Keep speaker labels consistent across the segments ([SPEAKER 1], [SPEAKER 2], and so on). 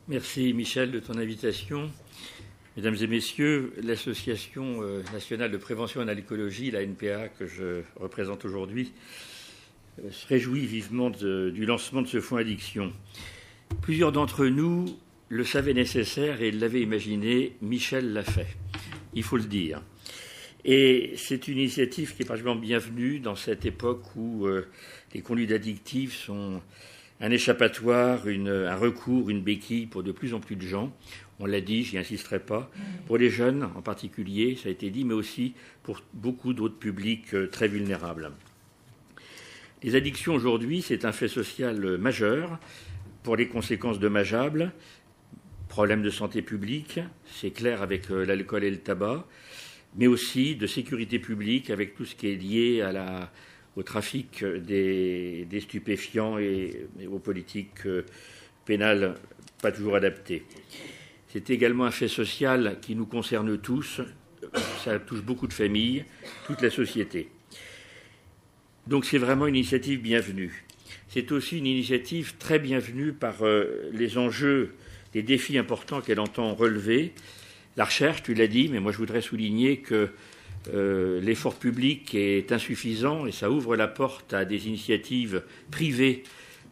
[SPEAKER 1] Merci Michel de ton invitation. Mesdames et messieurs, l'Association nationale de prévention en alcoolologie, la NPA, que je représente aujourd'hui, se réjouit vivement du lancement de ce fonds addiction. Plusieurs d'entre nous le savaient nécessaire et l'avaient imaginé. Michel l'a fait, il faut le dire. Et c'est une initiative qui est particulièrement bienvenue dans cette époque où les conduites addictives sont un échappatoire, un recours, une béquille pour de plus en plus de gens. On l'a dit, j'y insisterai pas. Pour les jeunes en particulier, ça a été dit, mais aussi pour beaucoup d'autres publics très vulnérables. Les addictions aujourd'hui, c'est un fait social majeur pour les conséquences dommageables. Problèmes de santé publique, c'est clair avec l'alcool et le tabac, mais aussi de sécurité publique avec tout ce qui est lié au trafic des stupéfiants et aux politiques pénales pas toujours adaptées. C'est également un fait social qui nous concerne tous. Ça touche beaucoup de familles, toute la société. Donc c'est vraiment une initiative bienvenue. C'est aussi une initiative très bienvenue par les enjeux, les défis importants qu'elle entend relever. La recherche, tu l'as dit, mais moi je voudrais souligner que l'effort public est insuffisant et ça ouvre la porte à des initiatives privées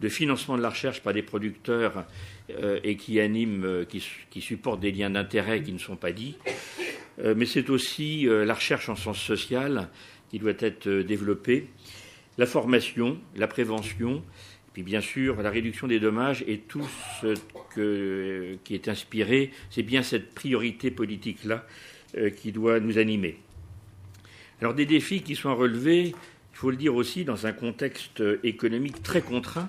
[SPEAKER 1] de financement de la recherche par des producteurs et qui supportent des liens d'intérêt qui ne sont pas dits. Mais c'est aussi la recherche en sens social qui doit être développée, la formation, la prévention, puis bien sûr la réduction des dommages et tout ce qui est inspiré, c'est bien cette priorité politique-là qui doit nous animer. Alors des défis qui sont relevés, il faut le dire aussi, dans un contexte économique très contraint,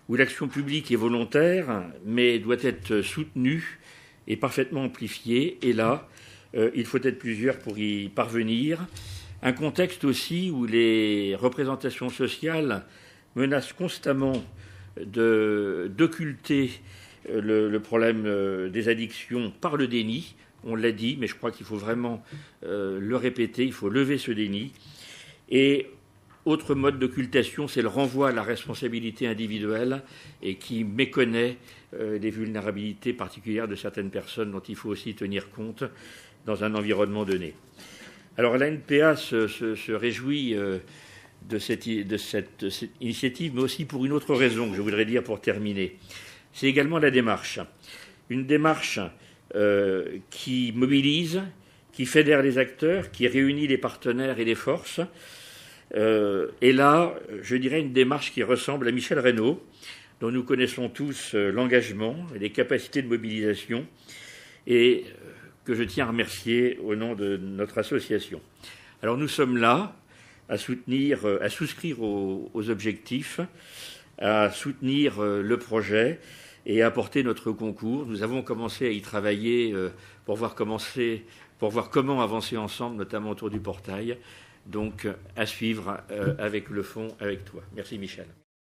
[SPEAKER 1] où l'action publique est volontaire, mais doit être soutenue et parfaitement amplifiée. Et là, il faut être plusieurs pour y parvenir. Un contexte aussi où les représentations sociales menacent constamment d'occulter le problème des addictions par le déni. On l'a dit, mais je crois qu'il faut vraiment le répéter, il faut lever ce déni. Et autre mode d'occultation, c'est le renvoi à la responsabilité individuelle et qui méconnaît les vulnérabilités particulières de certaines personnes dont il faut aussi tenir compte dans un environnement donné. Alors la NPA se réjouit de cette initiative, mais aussi pour une autre raison que je voudrais dire pour terminer. C'est également la démarche. Une démarche qui mobilise, qui fédère les acteurs, qui réunit les partenaires et les forces. Et là, je dirais une démarche qui ressemble à Michel Reynaud, dont nous connaissons tous l'engagement et les capacités de mobilisation, et que je tiens à remercier au nom de notre association. Alors nous sommes là à souscrire aux objectifs, à soutenir le projet et à apporter notre concours. Nous avons commencé à y travailler pour voir comment avancer ensemble, notamment autour du portail. Donc à suivre avec le fonds, avec toi. Merci Michel.